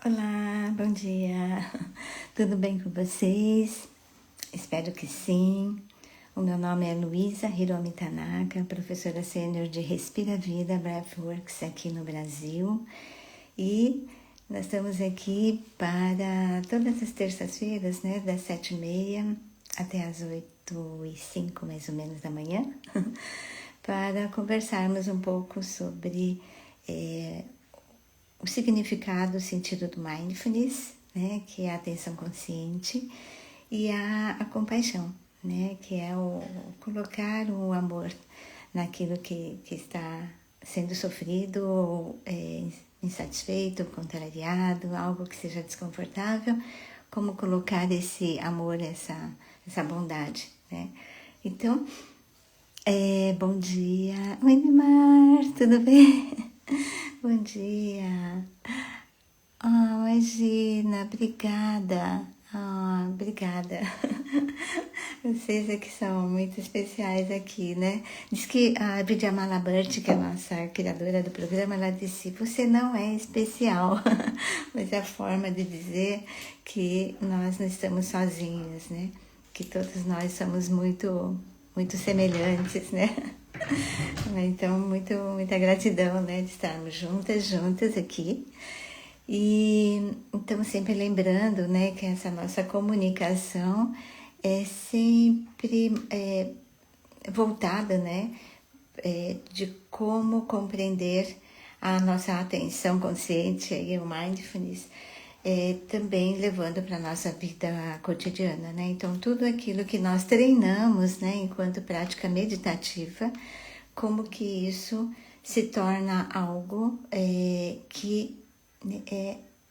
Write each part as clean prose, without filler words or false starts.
Olá, bom dia. Tudo bem com vocês? Espero que sim. O meu nome é Luísa Hiromi Tanaka, professora sênior de Respira Vida Breathworks aqui no Brasil. E nós estamos aqui para todas as terças-feiras, né, das 7h30 até as 8h05, mais ou menos, da manhã, para conversarmos um pouco sobre o significado, o sentido do mindfulness, né, que é a atenção consciente, e a compaixão, né, que é o colocar o amor naquilo que está sendo sofrido, ou insatisfeito, contrariado, algo que seja desconfortável, como colocar esse amor, essa bondade, né. Então, bom dia. Oi, Neymar, tudo bem? Bom dia. Imagina, obrigada. Obrigada. Vocês aqui são muito especiais aqui, né? Diz que a Vidya Burt, que é a nossa criadora do programa, ela disse, você não é especial. Mas é a forma de dizer que nós não estamos sozinhos, né? Que todos nós somos muito semelhantes, né? Então, muita gratidão, né, de estarmos juntas aqui. E então, sempre lembrando, né, que essa nossa comunicação é sempre voltada, né, de como compreender a nossa atenção consciente e o mindfulness, também levando para a nossa vida cotidiana, né? Então, tudo aquilo que nós treinamos, né, enquanto prática meditativa, como que isso se torna algo que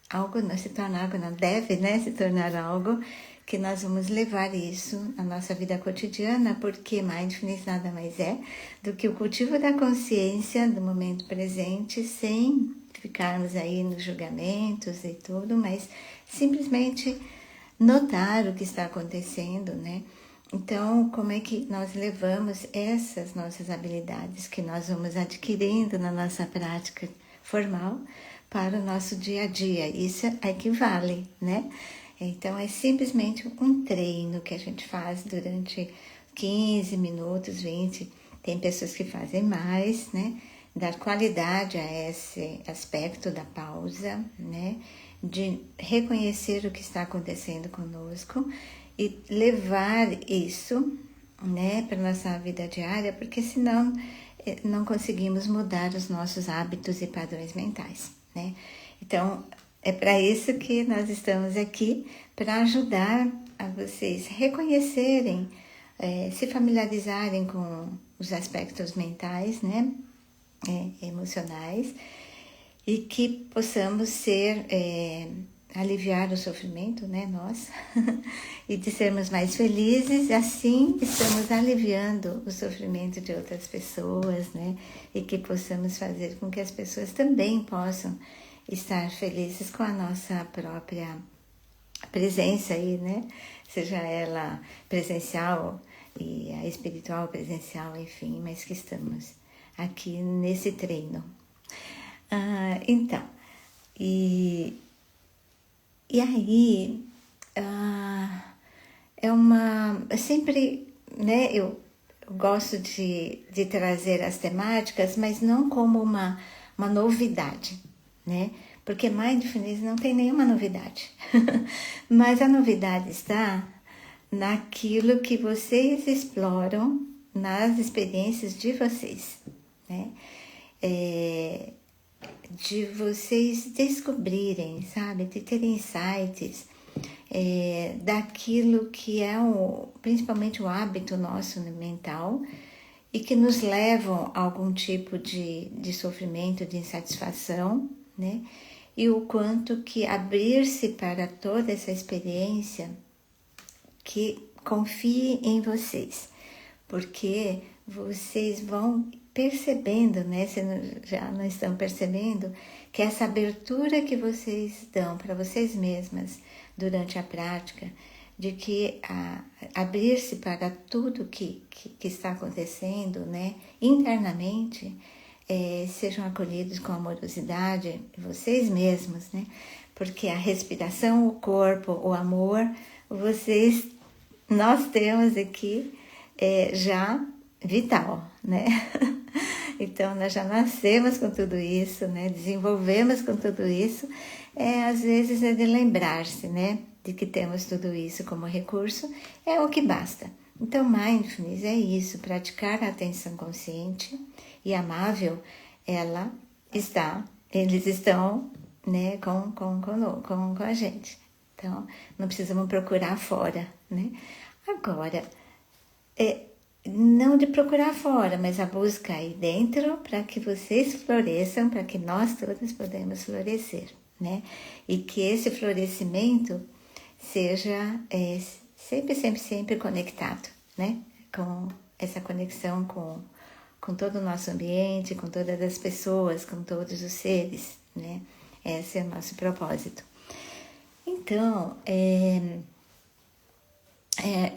algo não se torna algo, não deve, né, se tornar algo que nós vamos levar isso na nossa vida cotidiana, porque mindfulness nada mais é do que o cultivo da consciência do momento presente, sem ficarmos aí nos julgamentos e tudo, mas simplesmente notar o que está acontecendo, né? Então, como é que nós levamos essas nossas habilidades que nós vamos adquirindo na nossa prática formal para o nosso dia a dia? Isso equivale, né? Então, é simplesmente um treino que a gente faz durante 15 minutos, 20. Tem pessoas que fazem mais, né? Dar qualidade a esse aspecto da pausa, né? De reconhecer o que está acontecendo conosco e levar isso, né, para nossa vida diária, porque senão não conseguimos mudar os nossos hábitos e padrões mentais, né? Então, é para isso que nós estamos aqui, para ajudar a vocês reconhecerem, se familiarizarem com os aspectos mentais, né, emocionais, e que possamos aliviar o sofrimento, né, nós, e de sermos mais felizes, assim estamos aliviando o sofrimento de outras pessoas, né, e que possamos fazer com que as pessoas também possam estar felizes com a nossa própria presença aí, né, seja ela presencial e a espiritual presencial, enfim, mas que estamos aqui nesse treino. Então, e aí, sempre, né, eu gosto de trazer as temáticas, mas não como uma novidade, né? Porque mindfulness não tem nenhuma novidade. Mas a novidade está naquilo que vocês exploram nas experiências de vocês, né? De vocês descobrirem, sabe? De terem insights daquilo que é principalmente o hábito nosso mental e que nos levam a algum tipo de sofrimento, de insatisfação, né? E o quanto que abrir-se para toda essa experiência, que confie em vocês, porque vocês vão percebendo, né, se já não estão percebendo, que essa abertura que vocês dão para vocês mesmas durante a prática, de que abrir-se para tudo que está acontecendo, né, internamente, sejam acolhidos com amorosidade, vocês mesmos, né, porque a respiração, o corpo, o amor, nós temos aqui já vital, né? Então, nós já nascemos com tudo isso, né? Desenvolvemos com tudo isso. Às vezes é de lembrar-se, né? De que temos tudo isso como recurso, é o que basta. Então, mindfulness é isso, praticar a atenção consciente e amável, eles estão, né, com a gente. Então, não precisamos procurar fora, né? Agora, não de procurar fora, mas a busca aí dentro para que vocês floresçam, para que nós todos podemos florescer, né? E que esse florescimento seja sempre conectado, né? Com essa conexão com todo o nosso ambiente, com todas as pessoas, com todos os seres, né? Esse é o nosso propósito. Então, é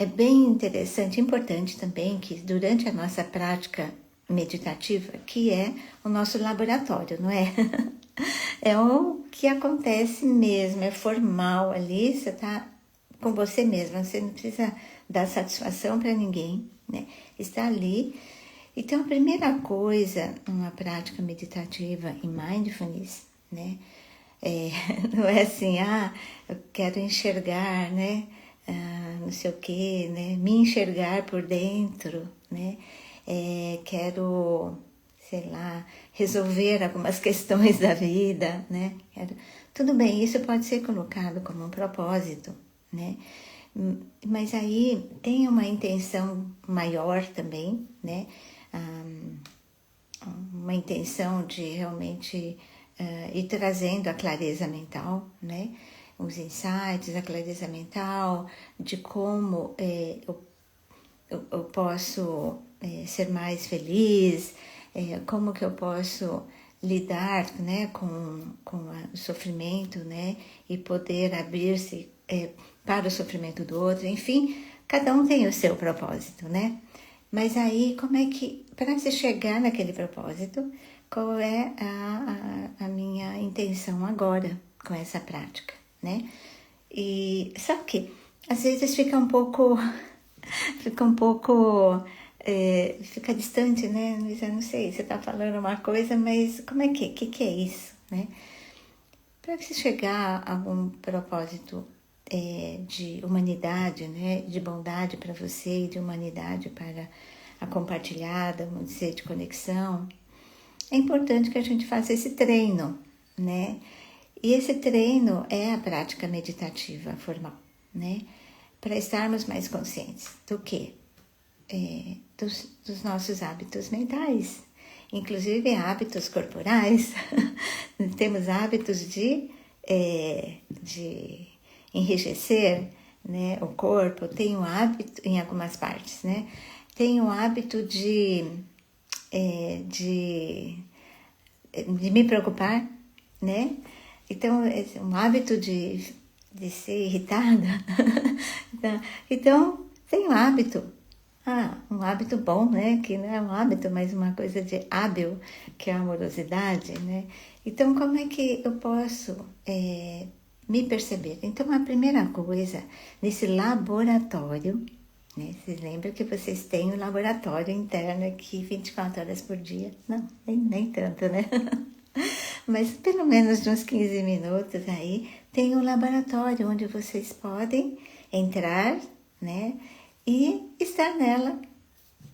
bem interessante, importante também que durante a nossa prática meditativa, que é o nosso laboratório, não é? É o que acontece mesmo, é formal ali, você está com você mesmo, você não precisa dar satisfação para ninguém, né? Está ali. Então, a primeira coisa, uma prática meditativa em mindfulness, né? Não é assim, eu quero enxergar, né? Não sei o que, né? Me enxergar por dentro, né? Quero, sei lá, resolver algumas questões da vida, né? Tudo bem, isso pode ser colocado como um propósito, né? Mas aí tem uma intenção maior também, né? Uma intenção de realmente ir trazendo a clareza mental, né? Os insights, a clareza mental, de como eu posso ser mais feliz, como que eu posso lidar, né, com o sofrimento, né, e poder abrir-se para o sofrimento do outro. Enfim, cada um tem o seu propósito, né? Mas aí, como é que, para se chegar naquele propósito, qual é a minha intenção agora com essa prática, né? E só que às vezes fica um pouco fica distante, né? Eu não sei, você tá falando uma coisa, mas como é que é isso, né? Para você chegar a algum propósito de humanidade, né? De bondade para você e de humanidade para a compartilhada, vamos dizer, de conexão, é importante que a gente faça esse treino, né? E esse treino é a prática meditativa formal, né? Para estarmos mais conscientes do quê? Dos nossos hábitos mentais, inclusive hábitos corporais. Temos hábitos de enrijecer, né, o corpo. Tem o hábito, em algumas partes, né? Tem o hábito de me preocupar, né? Então, é um hábito de ser irritada. Então, tem um hábito. Um hábito bom, né? Que não é um hábito, mas uma coisa de hábil, que é a amorosidade, né? Então, como é que eu posso me perceber? Então, a primeira coisa, nesse laboratório, né? Vocês lembram que vocês têm um laboratório interno aqui 24 horas por dia? Não, nem tanto, né? Mas pelo menos de uns 15 minutos aí, tem um laboratório onde vocês podem entrar, né? E estar nela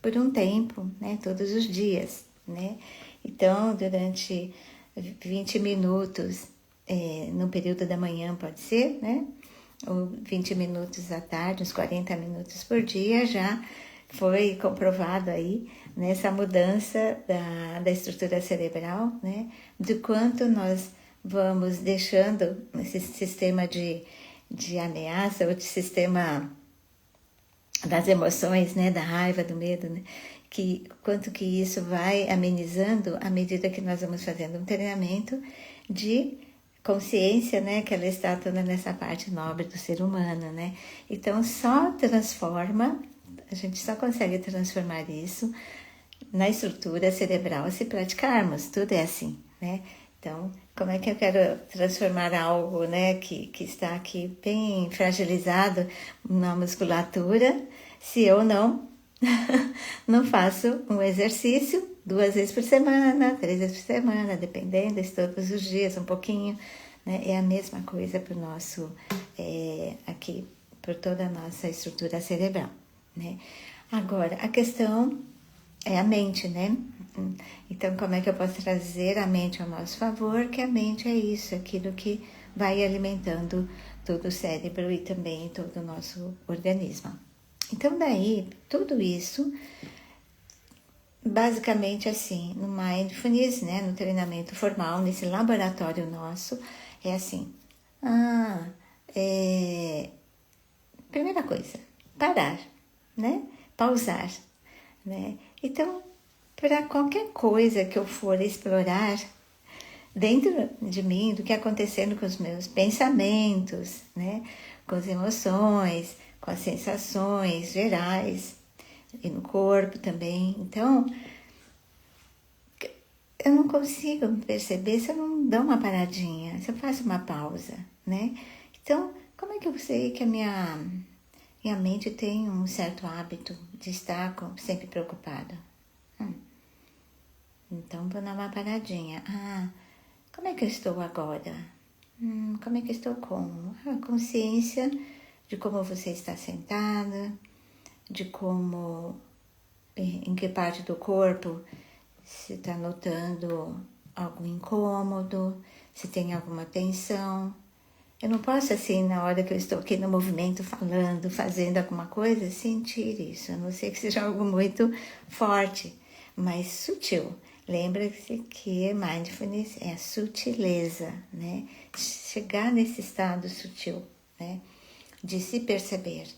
por um tempo, né? Todos os dias, né? Então, durante 20 minutos, no período da manhã pode ser, né? Ou 20 minutos à tarde, uns 40 minutos por dia, já foi comprovado aí nessa mudança da estrutura cerebral, né? Do quanto nós vamos deixando esse sistema de ameaça, ou de sistema das emoções, né? Da raiva, do medo, né? Quanto que isso vai amenizando à medida que nós vamos fazendo um treinamento de consciência, né, que ela está toda nessa parte nobre do ser humano, né? Então, a gente só consegue transformar isso na estrutura cerebral se praticarmos, tudo é assim, né? Então, como é que eu quero transformar algo, né, que está aqui bem fragilizado na musculatura, se eu não faço um exercício 2 vezes por semana, 3 vezes por semana, dependendo, se todos os dias, um pouquinho, né? É a mesma coisa para o nosso, aqui, por toda a nossa estrutura cerebral, né? Agora, a questão é a mente, né? Então, como é que eu posso trazer a mente ao nosso favor? Que a mente é isso, aquilo que vai alimentando todo o cérebro e também todo o nosso organismo. Então, daí, tudo isso, basicamente assim, no Mindfulness, né, no treinamento formal, nesse laboratório nosso, é assim. Primeira coisa, parar, né? Pausar, né? Então, para qualquer coisa que eu for explorar dentro de mim, do que acontecendo com os meus pensamentos, né? Com as emoções, com as sensações gerais e no corpo também. Então, eu não consigo perceber se eu não dou uma paradinha, se eu faço uma pausa, né? Então, como é que eu sei que a minha mente tem um certo hábito de estar sempre preocupada? Então, vou dar uma paradinha. Como é que eu estou agora? Como é que eu estou como? A consciência de como você está sentada, de como, em que parte do corpo se está notando algum incômodo, se tem alguma tensão. Eu não posso, assim, na hora que eu estou aqui no movimento, falando, fazendo alguma coisa, sentir isso, a não ser que seja algo muito forte, mas sutil. Lembra-se que Mindfulness é a sutileza, né? Chegar nesse estado sutil, né? De se perceber.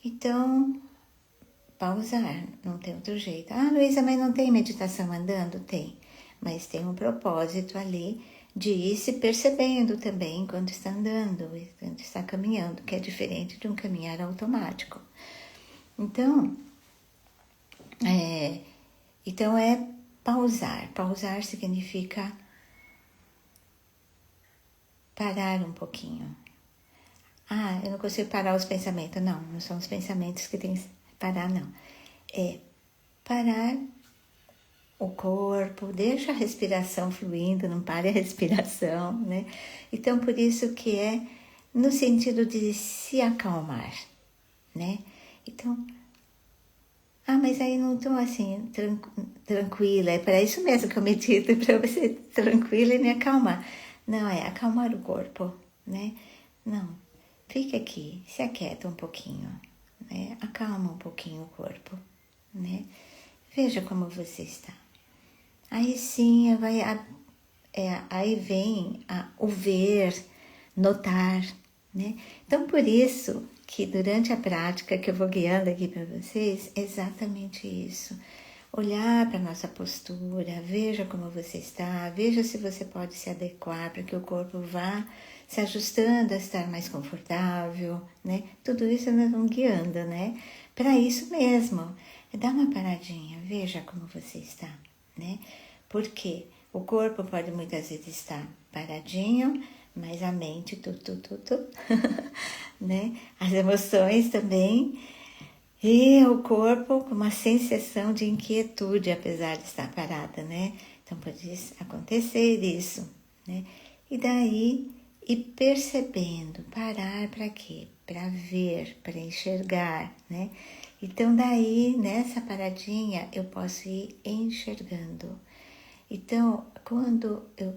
Então, pausar, não tem outro jeito. Luísa, mas não tem meditação andando? Tem, mas tem um propósito ali de ir se percebendo também quando está andando, quando está caminhando, que é diferente de um caminhar automático. Então, é pausar. Pausar significa parar um pouquinho. Eu não consigo parar os pensamentos. Não são os pensamentos que tem que parar, não. É parar o corpo, deixa a respiração fluindo, não pare a respiração, né? Então, por isso que é no sentido de se acalmar, né? Então, mas aí não estou assim, tranquila, é para isso mesmo que eu medito, para eu ser tranquila e me acalmar. Não, é acalmar o corpo, né? Não, fica aqui, se aquieta um pouquinho, né? Acalma um pouquinho o corpo, né? Veja como você está. Aí sim, aí vem o ver, notar, né? Então, por isso que durante a prática que eu vou guiando aqui para vocês, é exatamente isso. Olhar para a nossa postura, veja como você está, veja se você pode se adequar para que o corpo vá se ajustando a estar mais confortável, né? Tudo isso nós vamos guiando, né? Para isso mesmo, dá uma paradinha, veja como você está, né? Porque o corpo pode muitas vezes estar paradinho, mas a mente, né? As emoções também. E o corpo com uma sensação de inquietude, apesar de estar parada, né? Então pode acontecer isso, né? E daí, ir percebendo, parar para quê? Para ver, para enxergar, né? Então daí, nessa paradinha, eu posso ir enxergando. Então, quando eu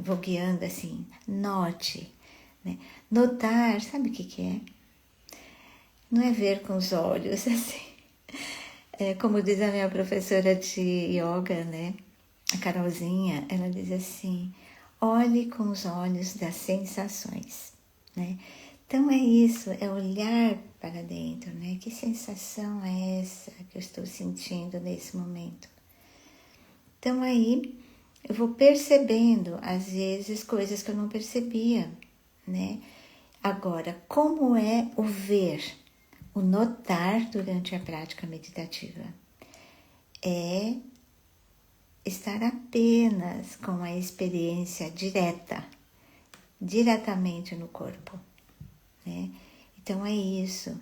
vou guiando assim, note, né? Notar, sabe o que é? Não é ver com os olhos, assim. Como diz a minha professora de yoga, né? A Carolzinha, ela diz assim, olhe com os olhos das sensações, né? Então é isso, é olhar para dentro, né? Que sensação é essa que eu estou sentindo nesse momento? Então aí eu vou percebendo, às vezes, coisas que eu não percebia, né? Agora, como é o ver, o notar durante a prática meditativa? É estar apenas com a experiência diretamente no corpo, né? Então é isso.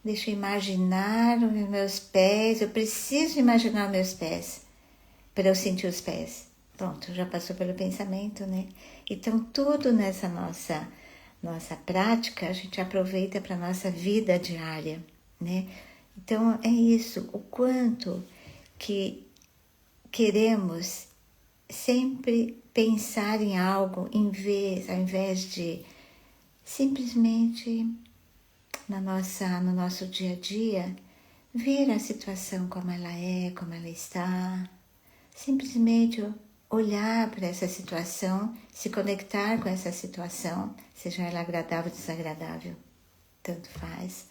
Deixa eu imaginar os meus pés, eu preciso imaginar meus pés para eu sentir os pés. Pronto, já passou pelo pensamento, né? Então tudo nessa nossa prática a gente aproveita para a nossa vida diária, né? Então é isso, o quanto que queremos sempre pensar em algo ao invés de simplesmente no nosso dia a dia ver a situação como ela é, como ela está, simplesmente olhar para essa situação, se conectar com essa situação, seja ela agradável ou desagradável, tanto faz,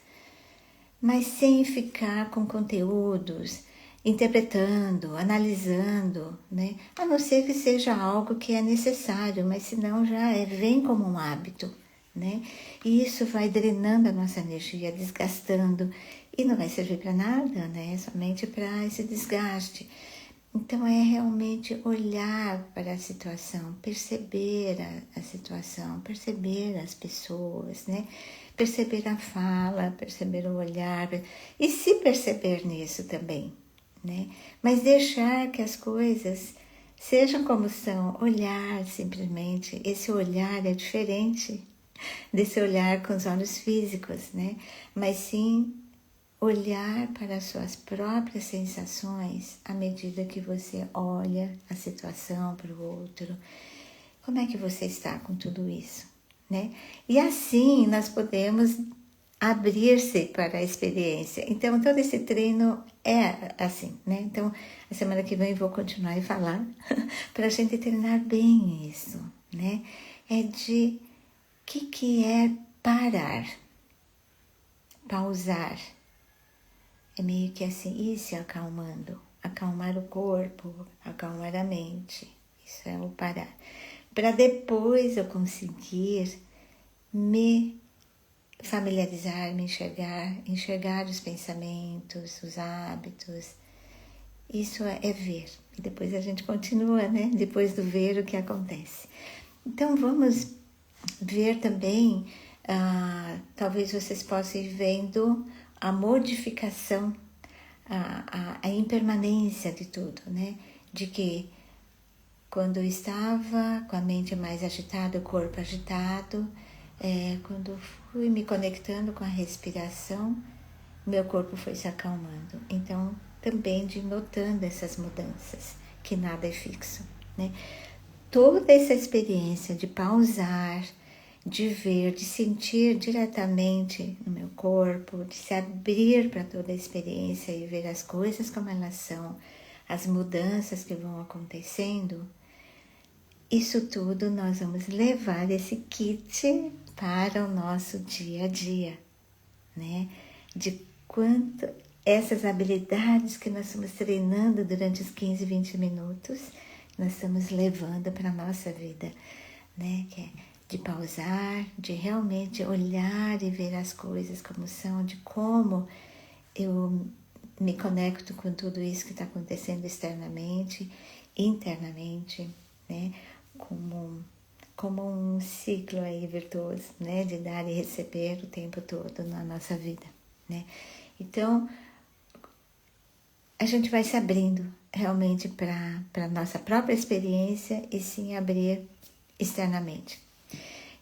mas sem ficar com conteúdos, interpretando, analisando, né? A não ser que seja algo que é necessário, mas senão já vem como um hábito, né? E isso vai drenando a nossa energia, desgastando, e não vai servir para nada, né? Somente para esse desgaste. Então é realmente olhar para a situação, perceber a situação, perceber as pessoas, né? Perceber a fala, perceber o olhar e se perceber nisso também, né? Mas deixar que as coisas sejam como são, olhar simplesmente. Esse olhar é diferente desse olhar com os olhos físicos, né? Mas sim olhar para as suas próprias sensações à medida que você olha a situação para o outro. Como é que você está com tudo isso, né? E assim nós podemos abrir-se para a experiência. Então, todo esse treino é assim, né? Então, a semana que vem eu vou continuar a falar para a gente treinar bem isso, né? É de que é parar, pausar. É meio que assim, ir se acalmando, acalmar o corpo, acalmar a mente. Isso é o parar. Para depois eu conseguir me familiarizar, me enxergar os pensamentos, os hábitos. Isso é ver. E depois a gente continua, né? Depois do ver, o que acontece. Então vamos ver também, talvez vocês possam ir vendo a modificação, a impermanência de tudo, né? De que quando eu estava com a mente mais agitada, o corpo agitado, quando fui me conectando com a respiração, meu corpo foi se acalmando. Então, também de notando essas mudanças, que nada é fixo, né? Toda essa experiência de pausar, de ver, de sentir diretamente no meu corpo, de se abrir para toda a experiência e ver as coisas como elas são, as mudanças que vão acontecendo, isso tudo nós vamos levar esse kit para o nosso dia a dia, né? De quanto essas habilidades que nós estamos treinando durante os 15, 20 minutos, nós estamos levando para a nossa vida, né? Que é de pausar, de realmente olhar e ver as coisas como são, de como eu me conecto com tudo isso que está acontecendo externamente, internamente, né? Como um ciclo aí virtuoso, né? De dar e receber o tempo todo na nossa vida, né? Então, a gente vai se abrindo realmente para a nossa própria experiência e sim abrir externamente.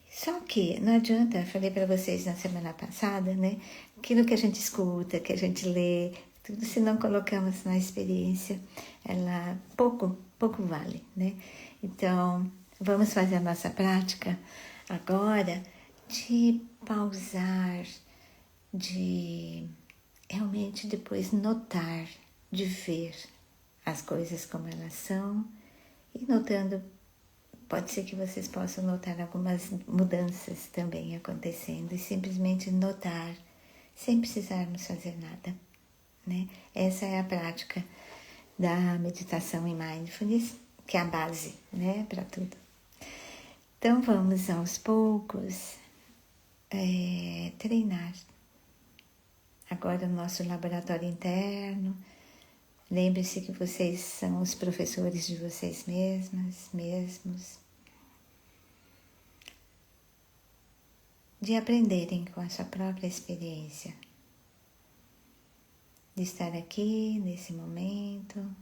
Só que não adianta, eu falei para vocês na semana passada, né? Aquilo que a gente escuta, que a gente lê, tudo se não colocamos na experiência, ela pouco vale, né? Então, vamos fazer a nossa prática agora de pausar, de realmente depois notar, de ver as coisas como elas são e notando. Pode ser que vocês possam notar algumas mudanças também acontecendo e simplesmente notar, sem precisarmos fazer nada, né? Essa é a prática da meditação em Mindfulness, que é a base, né, para tudo. Então vamos aos poucos treinar. Agora o nosso laboratório interno, Lembre-se que vocês são os professores de vocês mesmos, de aprenderem com a sua própria experiência, de estar aqui nesse momento.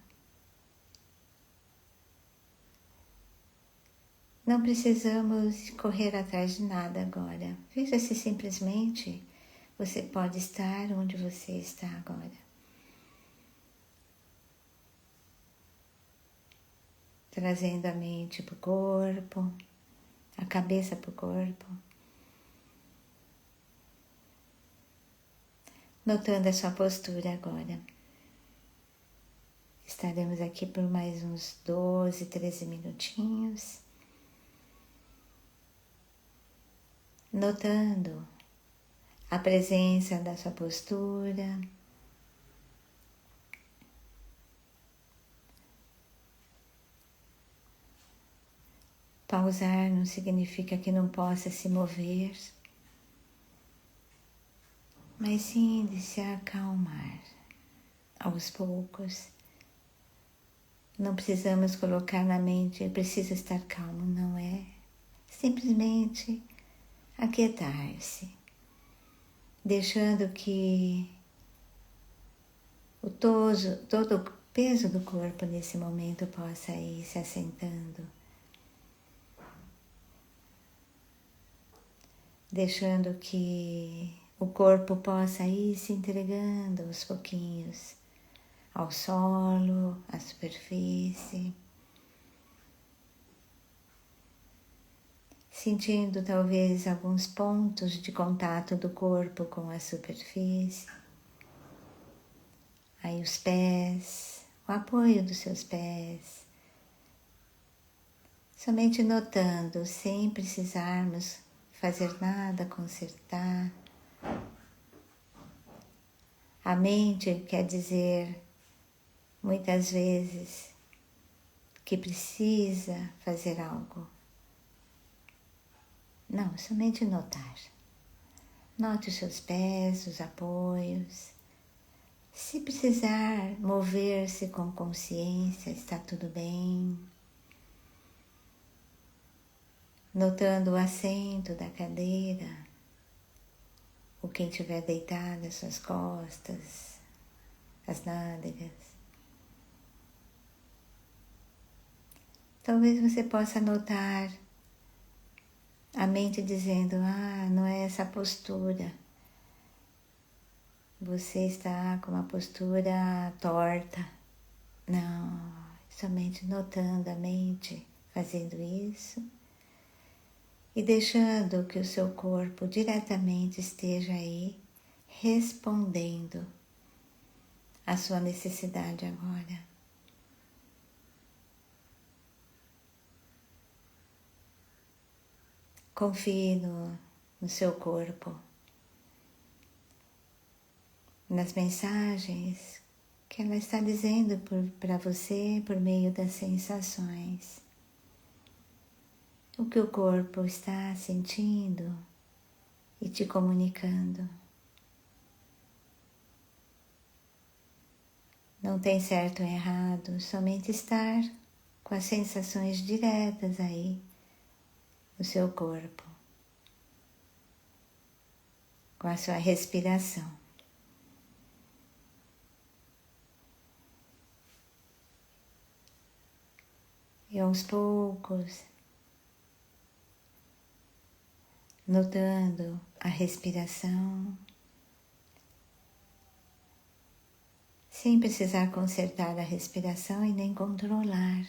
Não precisamos correr atrás de nada agora. Veja se simplesmente você pode estar onde você está agora. Trazendo a mente para o corpo, a cabeça para o corpo. Notando a sua postura agora. Estaremos aqui por mais uns 12, 13 minutinhos. Notando a presença da sua postura. Pausar não significa que não possa se mover, mas sim de se acalmar aos poucos. Não precisamos colocar na mente, eu preciso estar calmo, não é? Simplesmente aquietar-se, deixando que todo o peso do corpo nesse momento possa ir se assentando, deixando que o corpo possa ir se entregando aos pouquinhos ao solo, à superfície, sentindo talvez alguns pontos de contato do corpo com a superfície. Aí os pés, o apoio dos seus pés. Somente notando, sem precisarmos fazer nada, consertar. A mente quer dizer, muitas vezes, que precisa fazer algo. Não, somente notar. Note os seus pés, os apoios. Se precisar mover-se com consciência, está tudo bem. Notando o assento da cadeira, ou quem estiver deitado, as suas costas, as nádegas. Talvez você possa notar a mente dizendo, não é essa postura. Você está com uma postura torta. Não, somente notando a mente fazendo isso e deixando que o seu corpo diretamente esteja aí respondendo à sua necessidade agora. Confie no seu corpo, nas mensagens que ela está dizendo para você por meio das sensações. O que o corpo está sentindo e te comunicando. Não tem certo ou errado, somente estar com as sensações diretas aí no seu corpo, com a sua respiração. E aos poucos, notando a respiração, sem precisar consertar a respiração e nem controlar,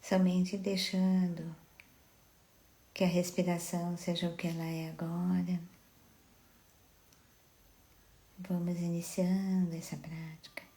somente deixando que a respiração seja o que ela é agora. Vamos iniciando essa prática.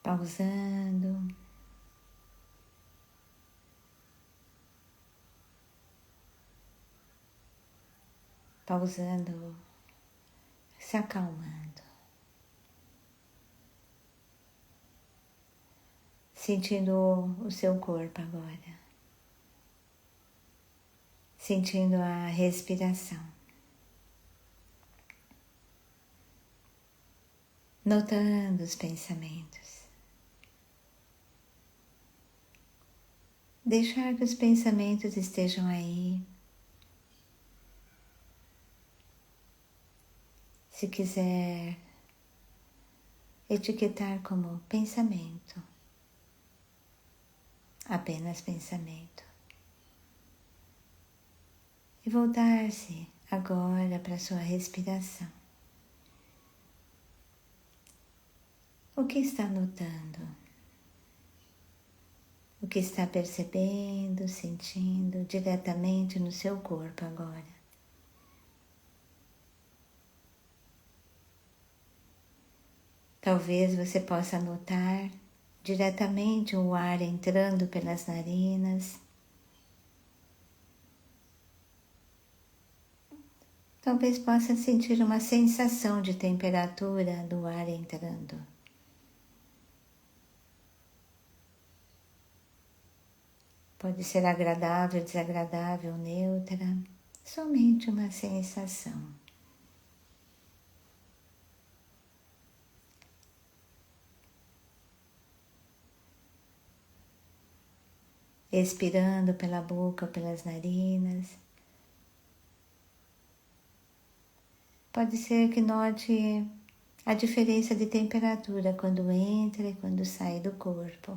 Pausando, pausando, se acalmando, sentindo o seu corpo agora, sentindo a respiração, notando os pensamentos. Deixar que os pensamentos estejam aí. Se quiser etiquetar como pensamento, apenas pensamento. E voltar-se agora para a sua respiração. O que está notando? O que está percebendo, sentindo diretamente no seu corpo agora? Talvez você possa notar diretamente o ar entrando pelas narinas. Talvez possa sentir uma sensação de temperatura do ar entrando. Pode ser agradável, desagradável, neutra, somente uma sensação. Expirando pela boca ou pelas narinas. Pode ser que note a diferença de temperatura quando entra e quando sai do corpo.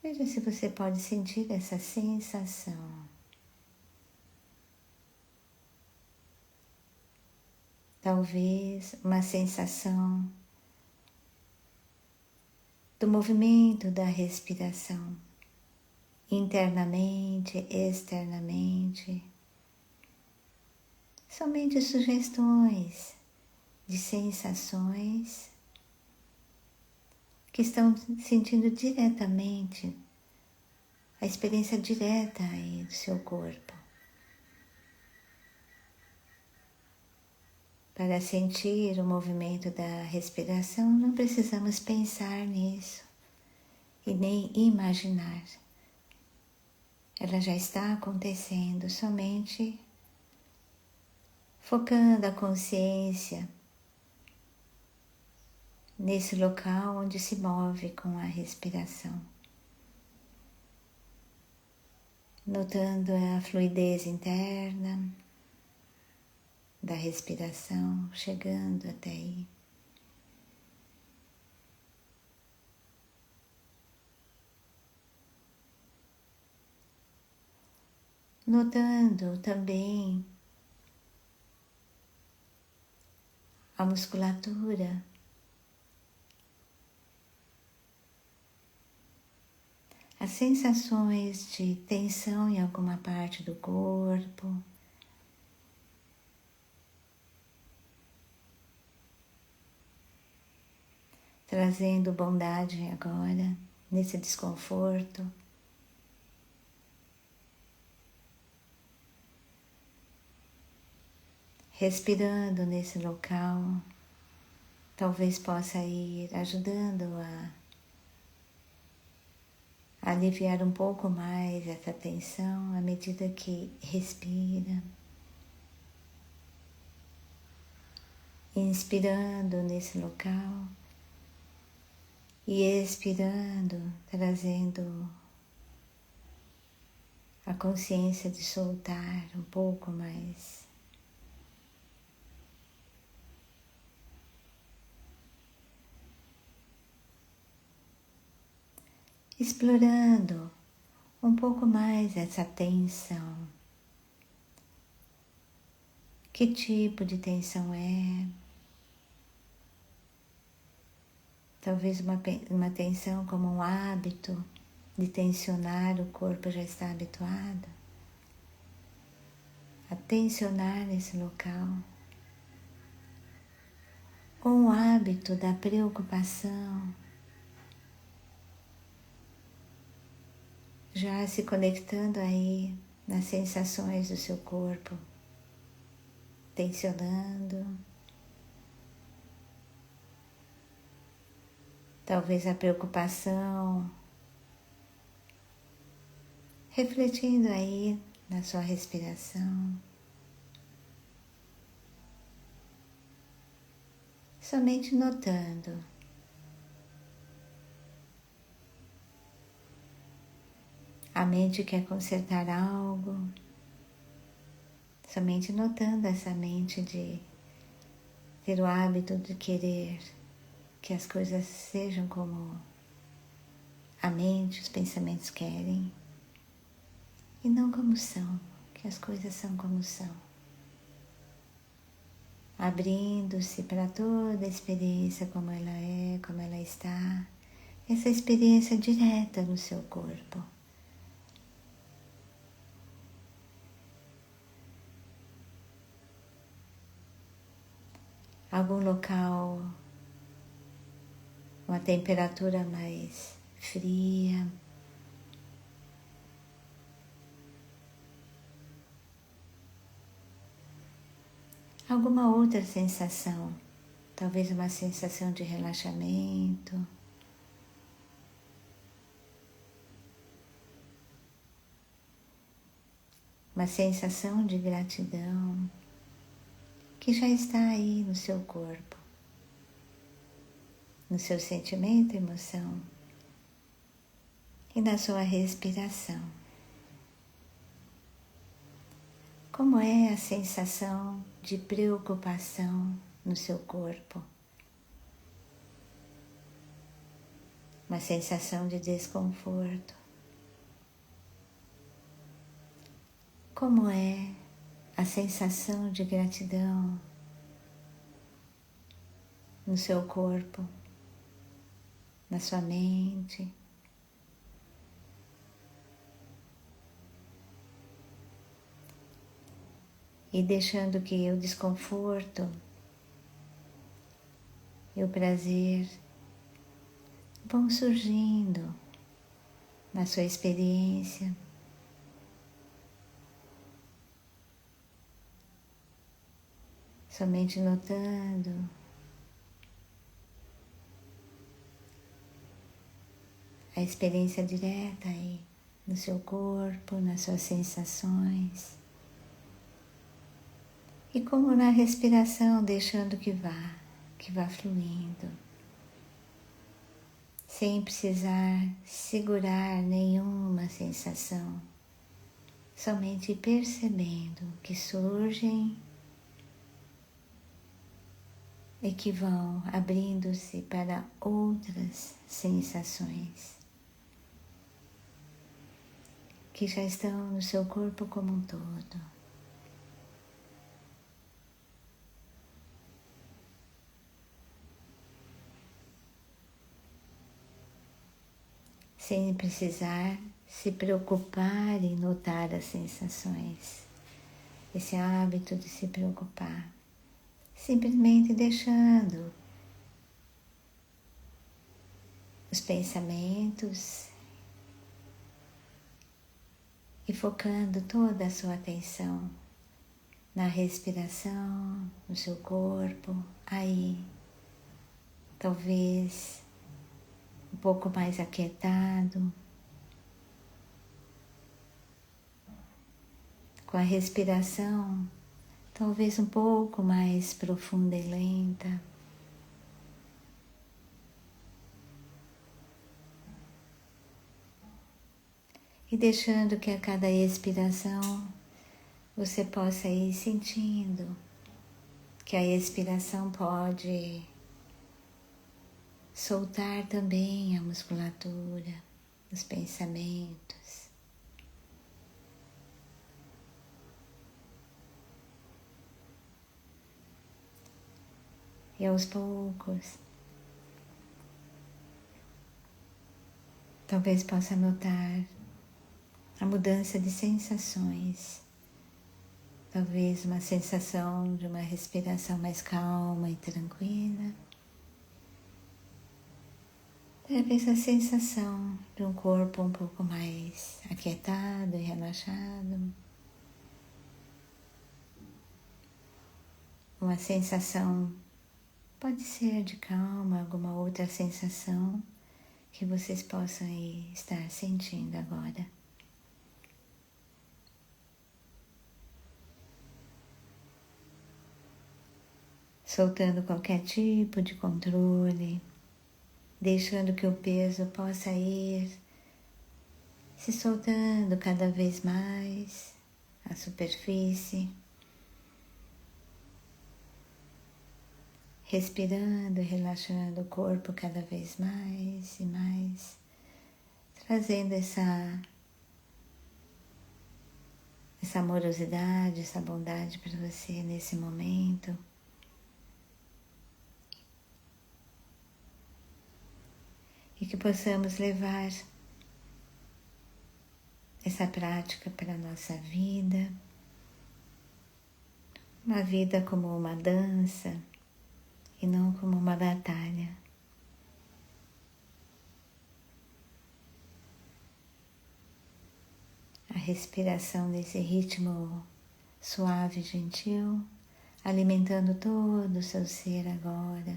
Veja se você pode sentir essa sensação. Talvez uma sensação do movimento da respiração, internamente, externamente. Somente sugestões de sensações que estão sentindo diretamente a experiência direta aí do seu corpo. Para sentir o movimento da respiração, não precisamos pensar nisso e nem imaginar. Ela já está acontecendo, somente focando a consciência nesse local onde se move com a respiração. Notando a fluidez interna da respiração, chegando até aí. Notando também a musculatura, as sensações de tensão em alguma parte do corpo, trazendo bondade agora nesse desconforto. Respirando nesse local, talvez possa ir ajudando a aliviar um pouco mais essa tensão à medida que respira. Inspirando nesse local e expirando, trazendo a consciência de soltar um pouco mais. Explorando um pouco mais essa tensão. Que tipo de tensão é? Talvez uma tensão como um hábito de tensionar, o corpo já está habituado a tensionar nesse local. Ou um hábito da preocupação, já se conectando aí nas sensações do seu corpo, tensionando. Talvez a preocupação, refletindo aí na sua respiração. Somente notando. A mente quer consertar algo, somente notando essa mente de ter o hábito de querer que as coisas sejam como a mente, os pensamentos querem, e não como são, que as coisas são como são. Abrindo-se para toda a experiência como ela é, como ela está, essa experiência direta no seu corpo. Algum local, uma temperatura mais fria. Alguma outra sensação, talvez uma sensação de relaxamento. Uma sensação de gratidão que já está aí no seu corpo, no seu sentimento, emoção e na sua respiração. Como é a sensação de preocupação no seu corpo? Uma sensação de desconforto. Como é a sensação de gratidão no seu corpo, na sua mente? E deixando que o desconforto e o prazer vão surgindo na sua experiência. Somente notando a experiência direta aí no seu corpo, nas suas sensações. E como na respiração, deixando que vá fluindo, sem precisar segurar nenhuma sensação, somente percebendo que surgem e que vão abrindo-se para outras sensações que já estão no seu corpo como um todo. Sem precisar se preocupar em notar as sensações, esse hábito de se preocupar, simplesmente deixando os pensamentos e focando toda a sua atenção na respiração, no seu corpo, aí, talvez um pouco mais aquietado, com a respiração talvez um pouco mais profunda e lenta. E deixando que a cada expiração você possa ir sentindo que a expiração pode soltar também a musculatura, os pensamentos. E aos poucos, talvez possa notar a mudança de sensações. Talvez uma sensação de uma respiração mais calma e tranquila. Talvez a sensação de um corpo um pouco mais aquietado e relaxado. Uma sensação, pode ser de calma, alguma outra sensação que vocês possam estar sentindo agora. Soltando qualquer tipo de controle, deixando que o peso possa ir se soltando cada vez mais a superfície, respirando e relaxando o corpo cada vez mais e mais, trazendo essa amorosidade, essa bondade para você nesse momento. E que possamos levar essa prática para a nossa vida, uma vida como uma dança e não como uma batalha. A respiração nesse ritmo suave e gentil, alimentando todo o seu ser agora,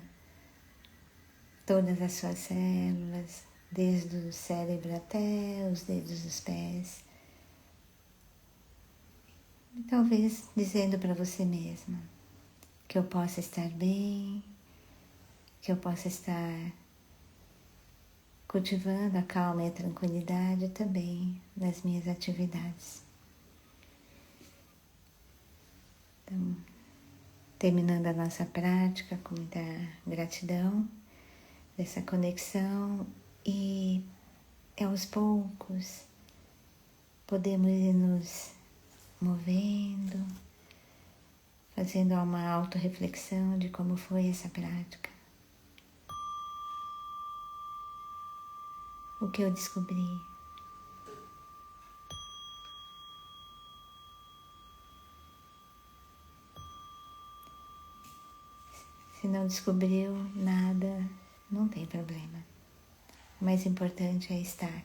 todas as suas células, desde o cérebro até os dedos dos pés. E talvez dizendo para você mesma que eu possa estar bem, que eu possa estar cultivando a calma e a tranquilidade também nas minhas atividades. Então, terminando a nossa prática com muita gratidão dessa conexão e aos poucos podemos ir nos movendo, fazendo uma autorreflexão de como foi essa prática. O que eu descobri. Se não descobriu nada, não tem problema. O mais importante é estar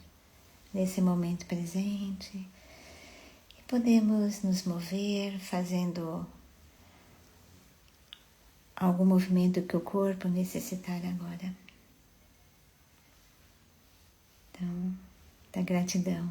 nesse momento presente e podemos nos mover fazendo algum movimento que o corpo necessitar agora. Então, da gratidão.